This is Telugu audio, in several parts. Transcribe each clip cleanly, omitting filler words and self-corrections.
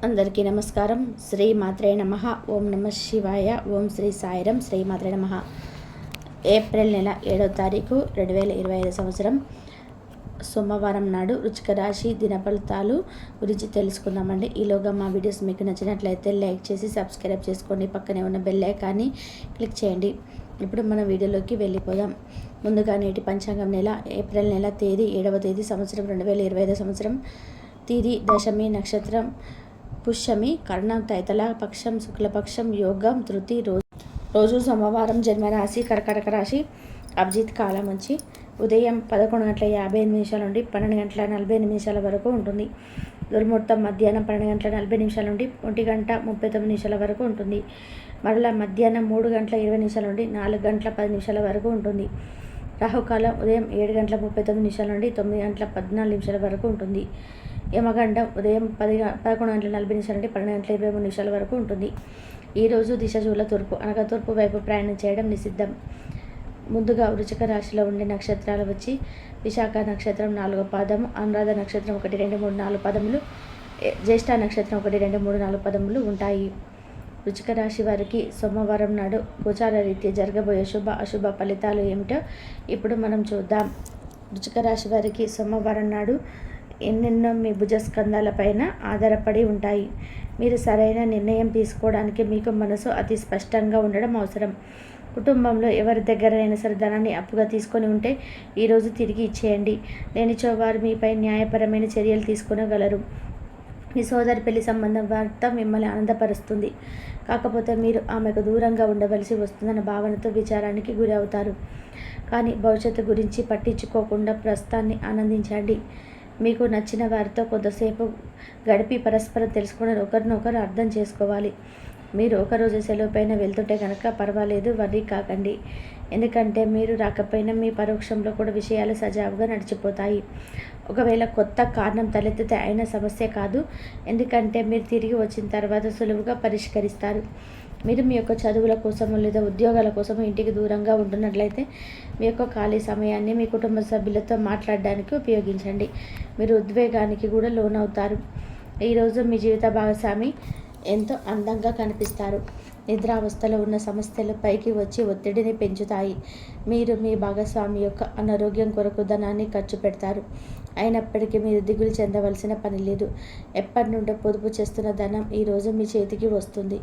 అందరికీ నమస్కారం. శ్రీ మాత్రే నమః. ఓం నమ శివాయ. ఓం శ్రీ సాయిరం. శ్రీ మాత్రే నమః. ఏప్రిల్ నెల 7వ తారీఖు 2025 సంవత్సరం సోమవారం నాడు వృశ్చిక రాశి దిన ఫలితాలు గురించి తెలుసుకుందామండి. ఈలోగా మా వీడియోస్ మీకు నచ్చినట్లయితే లైక్ చేసి సబ్స్క్రైబ్ చేసుకోండి. పక్కనే ఉన్న బెల్ ఐకాన్ని క్లిక్ చేయండి. ఇప్పుడు మన వీడియోలోకి వెళ్ళిపోదాం. ముందుగా నేటి పంచాంగం నెల ఏప్రిల్ నెల తేదీ 7వ తేదీ సంవత్సరం 2025 సంవత్సరం తిథి దశమి నక్షత్రం పుష్యమి కర్ణం తైతల పక్షం శుక్లపక్షం యోగం తృతి రోజు సోమవారం జన్మరాశి కర్కాటక రాశి అభిజిత్ కాలం నుంచి ఉదయం 11:58 నుండి 12:48 వరకు ఉంటుంది. దుర్ముహూర్తం మధ్యాహ్నం 12:40 నుండి 1:39 వరకు ఉంటుంది. మరలా మధ్యాహ్నం 3:20 నుండి 4:10 వరకు ఉంటుంది. రాహుకాలం ఉదయం 7:39 నుండి 9:14 వరకు ఉంటుంది. యమగండం ఉదయం 11:40 నుండి 12:23 వరకు ఉంటుంది. ఈరోజు దిశశూల తూర్పు అనగా తూర్పు వైపు ప్రయాణం చేయడం నిషిద్ధం. ముందుగా వృశ్చిక రాశిలో ఉండే నక్షత్రాలు వచ్చి విశాఖ నక్షత్రం 4వ పాదము, అనురాధ నక్షత్రం 1, 2, 3, 4 పదములు, జ్యేష్ఠ నక్షత్రం 1, 2, 3, 4 పదములు ఉంటాయి. వృశ్చిక రాశి వారికి సోమవారం నాడు గోచార రీత్యా జరగబోయే శుభ అశుభ ఫలితాలు ఏమిటో ఇప్పుడు మనం చూద్దాం. వృశ్చిక రాశి వారికి సోమవారం నాడు ఎన్నెన్నో మీ భుజస్కంధాలపైన ఆధారపడి ఉంటాయి. మీరు సరైన నిర్ణయం తీసుకోవడానికి మీకు మనసు అతి స్పష్టంగా ఉండడం అవసరం. కుటుంబంలో ఎవరి దగ్గరైనా సరే ధనాన్ని అప్పుగా తీసుకొని ఉంటే ఈరోజు తిరిగి ఇచ్చేయండి. లేనిచో వారు మీపై న్యాయపరమైన చర్యలు తీసుకొనగలరు. మీ సోదరి పెళ్లి సంబంధం వార్త మిమ్మల్ని ఆనందపరుస్తుంది. కాకపోతే మీరు ఆమెకు దూరంగా ఉండవలసి వస్తుందన్న భావనతో విచారానికి గురి అవుతారు. కానీ భవిష్యత్తు గురించి పట్టించుకోకుండా ప్రస్తుతాన్ని ఆనందించండి. మీకు నచ్చిన వారితో కొంతసేపు గడిపి పరస్పరం తెలుసుకుని ఒకరినొకరు అర్థం చేసుకోవాలి. మీరు ఒకరోజు సెలవు పైన వెళ్తుంటే కనుక పర్వాలేదు, వర్రీ కాకండి. ఎందుకంటే మీరు రాకపోయినా మీ పరోక్షంలో కూడా విషయాలు సజావుగా నడిచిపోతాయి. ఒకవేళ కొత్త కారణం తలెత్తితే అయిన సమస్య కాదు, ఎందుకంటే మీరు తిరిగి వచ్చిన తర్వాత సులువుగా పరిష్కరిస్తారు. మీరు మీ యొక్క చదువుల కోసము లేదా ఉద్యోగాల కోసము ఇంటికి దూరంగా ఉంటున్నట్లయితే మీ యొక్క ఖాళీ సమయాన్ని మీ కుటుంబ సభ్యులతో మాట్లాడడానికి ఉపయోగించండి. మీరు ఉద్వేగానికి కూడా లోనవుతారు. ఈరోజు మీ జీవిత భాగస్వామి ఎంతో అందంగా కనిపిస్తారు. నిద్రావస్థలో ఉన్న సమస్యలు పైకి వచ్చి ఒత్తిడిని పెంచుతాయి. మీరు మీ భాగస్వామి యొక్క అనారోగ్యం కొరకు ధనాన్ని ఖర్చు పెడతారు. అయినప్పటికీ మీరు దిగులు చెందవలసిన పని లేదు. ఎప్పటి నుండో పొదుపు చేస్తున్న ధనం ఈరోజు మీ చేతికి వస్తుంది.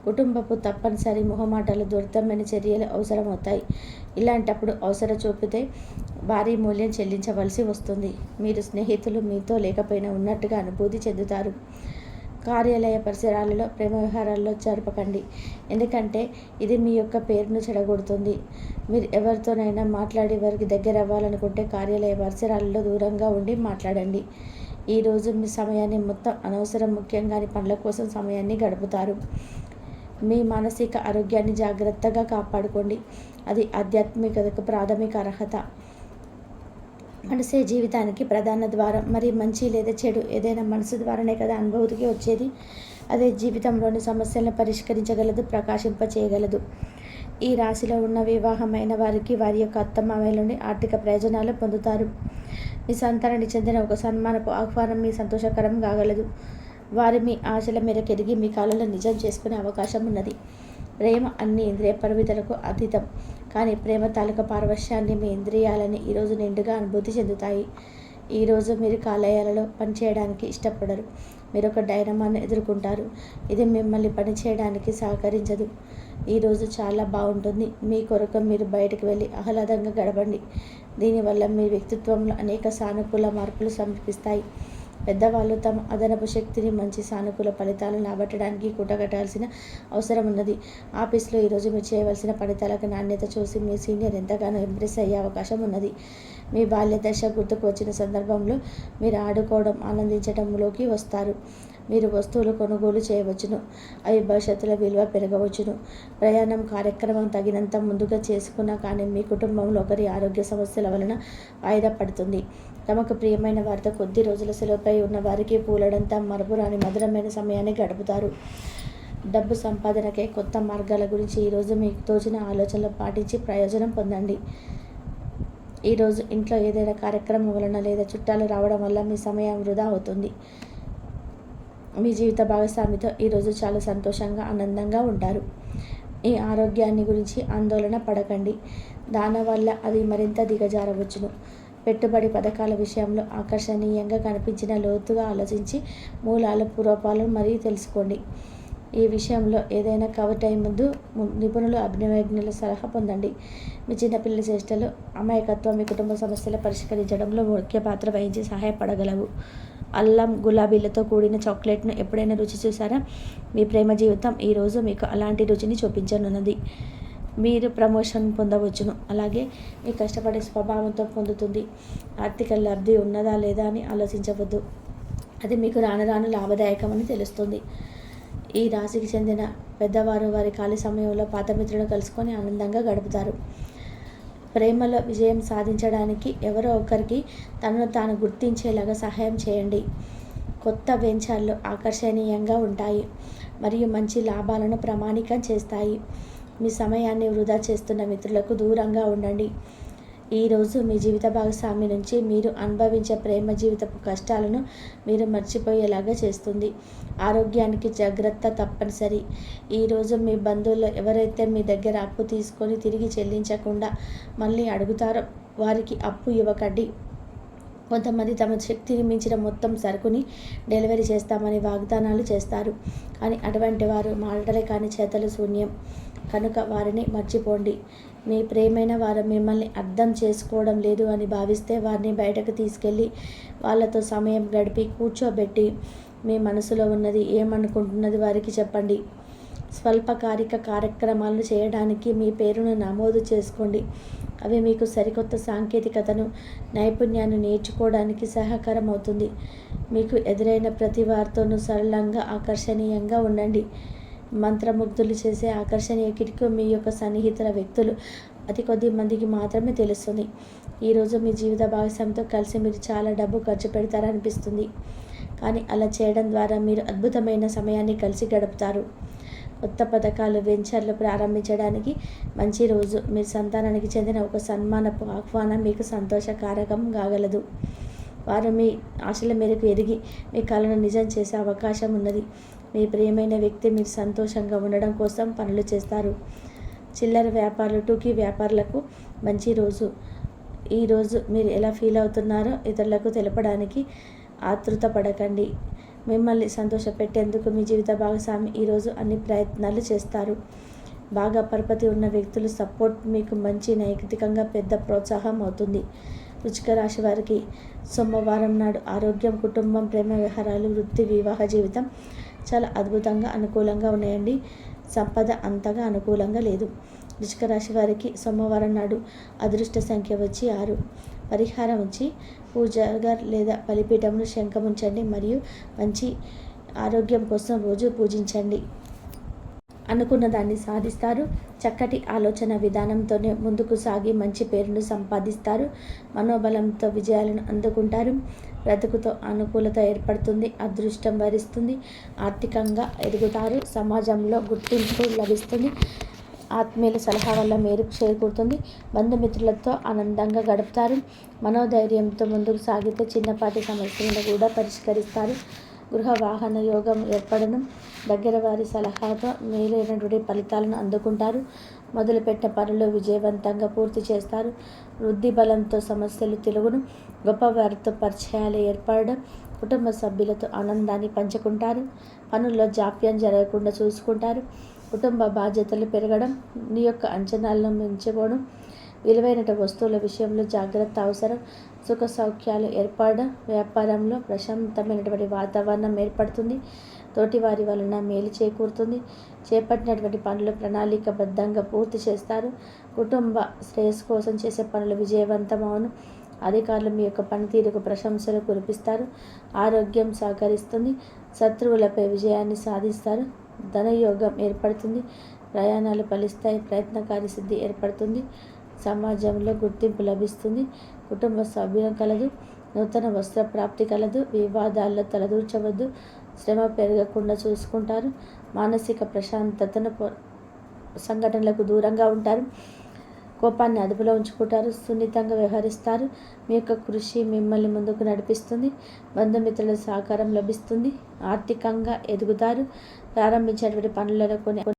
కుటుంబపు తప్పనిసరి మొహమాటాలు దూరతమైన చర్యలు అవసరమవుతాయి. ఇలాంటప్పుడు అవసరం చూపితే భారీ మూల్యం చెల్లించవలసి వస్తుంది. మీరు స్నేహితులు మీతో లేకపోయినా ఉన్నట్టుగా అనుభూతి చెందుతారు. కార్యాలయ పరిసరాలలో ప్రేమ వ్యవహారాల్లో జరపకండి, ఎందుకంటే ఇది మీ యొక్క పేరును చెడగొడుతుంది. మీరు ఎవరితోనైనా మాట్లాడి వారికి దగ్గర అవ్వాలనుకుంటే కార్యాలయ పరిసరాలలో దూరంగా ఉండి మాట్లాడండి. ఈరోజు మీ సమయాన్ని మొత్తం అనవసరం ముఖ్యంగాని పనుల కోసం సమయాన్ని గడుపుతారు. మీ మానసిక ఆరోగ్యాన్ని జాగ్రత్తగా కాపాడుకోండి. అది ఆధ్యాత్మికతకు ప్రాథమిక అర్హత. మనసే జీవితానికి ప్రధాన ద్వారం. మరి మంచి లేదా చెడు ఏదైనా మనసు ద్వారానే కదా అనుభూతికి వచ్చేది. అదే జీవితంలోని సమస్యలను పరిష్కరించగలదు, ప్రకాశింపచేయగలదు. ఈ రాశిలో ఉన్న వివాహమైన వారికి వారి యొక్క అత్తమామల నుండి ఆర్థిక ప్రయోజనాలు పొందుతారు. మీ సంతానానికి చెందిన ఒక సన్మానపు ఆహ్వానం మీ సంతోషకరం కాగలదు. వారు మీ ఆశల మేరకు ఎదిగి మీ కాలంలో నిజం చేసుకునే అవకాశం ఉన్నది. ప్రేమ అన్ని ఇంద్రియ పరిమితులకు అతీతం. కానీ ప్రేమ తాలూకా పారవశ్యాన్ని మీ ఇంద్రియాలని ఈరోజు నిండుగా అనుభూతి చెందుతాయి. ఈరోజు మీరు కార్యాలయాలలో పనిచేయడానికి ఇష్టపడరు. మీరు ఒక డైనమాను ఎదుర్కొంటారు. ఇది మిమ్మల్ని పనిచేయడానికి సహకరించదు. ఈరోజు చాలా బాగుంటుంది. మీ కొరకు మీరు బయటకు వెళ్ళి ఆహ్లాదంగా గడపండి. దీనివల్ల మీ వ్యక్తిత్వంలో అనేక సానుకూల మార్పులు సమర్పిస్తాయి. పెద్దవాళ్ళు తమ అదనపు శక్తిని మంచి సానుకూల ఫలితాలను రాబట్టడానికి కూటగట్టాల్సిన అవసరం ఉన్నది. ఆఫీస్లో ఈరోజు మీరు చేయవలసిన ఫలితాలకు నాణ్యత చూసి మీ సీనియర్ ఎంతగానో ఇంప్రెస్ అయ్యే అవకాశం ఉన్నది. మీ బాల్య దశ గుర్తుకు వచ్చిన సందర్భంలో మీరు ఆడుకోవడం, ఆనందించడంలోకి వస్తారు. మీరు వస్తువులు కొనుగోలు చేయవచ్చును. అవి భవిష్యత్తులో విలువ పెరగవచ్చును. ప్రయాణం కార్యక్రమం తగినంత ముందుగా చేసుకున్నా కానీ మీ కుటుంబంలో ఒకరి ఆరోగ్య సమస్యల వలన వాయిదా పడుతుంది. తమకు ప్రియమైన వారితో కొద్ది రోజుల సెలవుపై ఉన్న వారికి పూలడంతా మరపురాని మధురమైన సమయాన్ని గడుపుతారు. డబ్బు సంపాదనకై కొత్త మార్గాల గురించి ఈరోజు మీకు తోచిన ఆలోచనలు పాటించి ప్రయోజనం పొందండి. ఈరోజు ఇంట్లో ఏదైనా కార్యక్రమం వలన లేదా చుట్టాలు రావడం వల్ల మీ సమయం వృధా అవుతుంది. మీ జీవిత భాగస్వామితో ఈరోజు చాలా సంతోషంగా ఆనందంగా ఉంటారు. ఈ ఆరోగ్యాన్ని గురించి ఆందోళన పడకండి. దానివల్ల అది మరింత దిగజారవచ్చును. పెట్టుబడి పథకాల విషయంలో ఆకర్షణీయంగా కనిపించిన లోతుగా ఆలోచించి మూలాలు పూర్వపాలను మరియు తెలుసుకోండి. ఈ విషయంలో ఏదైనా కవర్ అయ్యే ముందు నిపుణులు అభినవజ్ఞుల సలహా పొందండి. మీ చిన్నపిల్లల చేష్టలు అమాయకత్వం మీ కుటుంబ సమస్యలు పరిష్కరించడంలో ముఖ్య పాత్ర వహించి సహాయపడగలవు. అల్లం గులాబీలతో కూడిన చాక్లెట్ను ఎప్పుడైనా రుచి చూసారా? మీ ప్రేమ జీవితం ఈరోజు మీకు అలాంటి రుచిని చూపించనున్నది. మీరు ప్రమోషన్ పొందవచ్చును. అలాగే మీ కష్టపడే స్వభావంతో పొందుతుంది. ఆర్థిక లబ్ధి ఉన్నదా లేదా అని ఆలోచించవద్దు. అది మీకు రాను రాను లాభదాయకమని తెలుస్తుంది. ఈ రాశికి చెందిన పెద్దవారు వారి ఖాళీ సమయంలో పాత మిత్రులను కలుసుకొని ఆనందంగా గడుపుతారు. ప్రేమలో విజయం సాధించడానికి ఎవరో ఒకరికి తనను తాను గుర్తించేలాగా సహాయం చేయండి. కొత్త వెంచర్లు ఆకర్షణీయంగా ఉంటాయి మరియు మంచి లాభాలను ప్రామాణికం చేస్తాయి. మీ సమయాన్ని వృధా చేస్తున్న మిత్రులకు దూరంగా ఉండండి. ఈరోజు మీ జీవిత భాగస్వామి నుంచి మీరు అనుభవించే ప్రేమ జీవితపు కష్టాలను మీరు మర్చిపోయేలాగా చేస్తుంది. ఆరోగ్యానికి జాగ్రత్త తప్పనిసరి. ఈరోజు మీ బంధువులు ఎవరైతే మీ దగ్గర అప్పు తీసుకొని తిరిగి చెల్లించకుండా మళ్ళీ అడుగుతారో వారికి అప్పు ఇవ్వకండి. కొంతమంది తమ శక్తిని మించిన మొత్తం సరుకుని డెలివరీ చేస్తామని వాగ్దానాలు చేస్తారు. కానీ అటువంటి వారు మాటలే కానీ చేతలు శూన్యం. కనుక వారిని మర్చిపోండి. మీ ప్రేమైన వారు మిమ్మల్ని అర్థం చేసుకోవడం లేదు అని భావిస్తే వారిని బయటకు తీసుకెళ్ళి వాళ్ళతో సమయం గడిపి కూర్చోబెట్టి మీ మనసులో ఉన్నది ఏమనుకుంటున్నది వారికి చెప్పండి. స్వల్పకాలిక కార్యక్రమాలను చేయడానికి మీ పేరును నమోదు చేసుకోండి. అవి మీకు సరికొత్త సాంకేతికతను నైపుణ్యాన్ని నేర్చుకోవడానికి సహకారం అవుతుంది. మీకు ఎదురైన ప్రతి వారితోనూ సరళంగా ఆకర్షణీయంగా ఉండండి. మంత్రముగ్ధులు చేసే ఆకర్షణీయ కిటికీ మీ యొక్క సన్నిహితుల వ్యక్తులు అతి కొద్ది మందికి మాత్రమే తెలుస్తుంది. ఈరోజు మీ జీవిత భాగస్వామితో కలిసి మీరు చాలా డబ్బు ఖర్చు పెడతారనిపిస్తుంది. కానీ అలా చేయడం ద్వారా మీరు అద్భుతమైన సమయాన్ని కలిసి గడుపుతారు. కొత్త పథకాలు వెంచర్లు ప్రారంభించడానికి మంచి రోజు. మీ సంతానానికి చెందిన ఒక సన్మానపు ఆహ్వానం మీకు సంతోషకారకం కాగలదు. వారు మీ ఆశల మేరకు ఎదిగి మీ కలను నిజం చేసే అవకాశం ఉన్నది. మీ ప్రియమైన వ్యక్తి మీరు సంతోషంగా ఉండడం కోసం పనులు చేస్తారు. చిల్లర వ్యాపారులు టూకీ వ్యాపారులకు మంచి రోజు. ఈరోజు మీరు ఎలా ఫీల్ అవుతున్నారో ఇతరులకు తెలపడానికి ఆతృత పడకండి. మిమ్మల్ని సంతోషపెట్టేందుకు మీ జీవిత భాగస్వామి ఈరోజు అన్ని ప్రయత్నాలు చేస్తారు. బాగా పరపతి ఉన్న వ్యక్తుల సపోర్ట్ మీకు మంచి నైతికంగా పెద్ద ప్రోత్సాహం అవుతుంది. వృశ్చిక రాశి వారికి సోమవారం నాడు ఆరోగ్యం, కుటుంబం, ప్రేమ వ్యవహారాలు, వృత్తి, వివాహ జీవితం చాలా అద్భుతంగా అనుకూలంగా ఉన్నాయండి. సంపద అంతగా అనుకూలంగా లేదు. వృశ్చిక రాశి వారికి సోమవారం నాడు అదృష్ట సంఖ్య వచ్చి 6. పరిహారం వచ్చి పూజగా లేదా బలిపీఠంలో శంఖం ఉంచండి మరియు మంచి ఆరోగ్యం కోసం రోజు పూజించండి. అనుకున్న దాన్ని సాధిస్తారు. చక్కటి ఆలోచన విధానంతోనే ముందుకు సాగి మంచి పేరును సంపాదిస్తారు. మనోబలంతో విజయాలను అందుకుంటారు. బ్రతుకుతో అనుకూలత ఏర్పడుతుంది. అదృష్టం వరిస్తుంది. ఆర్థికంగా ఎదుగుతారు. సమాజంలో గుర్తింపు లభిస్తుంది. ఆత్మీయుల సలహా వల్ల మేరకు చేకూరుతుంది. బంధుమిత్రులతో ఆనందంగా గడుపుతారు. మనోధైర్యంతో ముందుకు సాగితే చిన్నపాటి సమస్యలను కూడా పరిష్కరిస్తారు. గృహ వాహన యోగం ఏర్పడడం, దగ్గర వారి సలహాతో మేలైనటువంటి ఫలితాలను అందుకుంటారు. మొదలుపెట్టిన పనులు విజయవంతంగా పూర్తి చేస్తారు. వృద్ధి బలంతో సమస్యలు తెలుగును. గొప్ప వారితో పరిచయాలు ఏర్పడడం, కుటుంబ సభ్యులతో ఆనందాన్ని పంచుకుంటారు. పనుల్లో జాప్యం జరగకుండా చూసుకుంటారు. కుటుంబ బాధ్యతలు పెరగడం, నీ యొక్క అంచనాలను మించిపోవడం, విలువైన వస్తువుల విషయంలో జాగ్రత్త అవసరం. సుఖ సౌఖ్యాలు ఏర్పడడం, వ్యాపారంలో ప్రశాంతమైనటువంటి వాతావరణం ఏర్పడుతుంది. తోటివారి వలన మేలు చేకూరుతుంది. చేపట్టినటువంటి పనులు ప్రణాళికబద్ధంగా పూర్తి చేస్తారు. కుటుంబ శ్రేయస్సు కోసం చేసే పనులు విజయవంతమవును. అధికారులు మీ యొక్క పనితీరుకు ప్రశంసలు కురిపిస్తారు. ఆరోగ్యం సహకరిస్తుంది. శత్రువులపై విజయాన్ని సాధిస్తారు. ధనయోగం ఏర్పడుతుంది. ప్రయాణాలు ఫలిస్తాయి. ప్రయత్నకారి సిద్ధి ఏర్పడుతుంది. సమాజంలో గుర్తింపు లభిస్తుంది. కుటుంబ సభ్యులం కలదు. నూతన వస్త్ర ప్రాప్తి కలదు. వివాదాల్లో తలదూర్చవద్దు. శ్రమ పెరగకుండా చూసుకుంటారు. మానసిక ప్రశాంతతను సంఘటనలకు దూరంగా ఉంటారు. కోపాన్ని అదుపులో ఉంచుకుంటారు, సున్నితంగా వ్యవహరిస్తారు. మీ యొక్క కృషి మిమ్మల్ని ముందుకు నడిపిస్తుంది. బంధుమిత్రుల సహకారం లభిస్తుంది. ఆర్థికంగా ఎదుగుతారు. ప్రారంభించేటువంటి పనులలో కొన్ని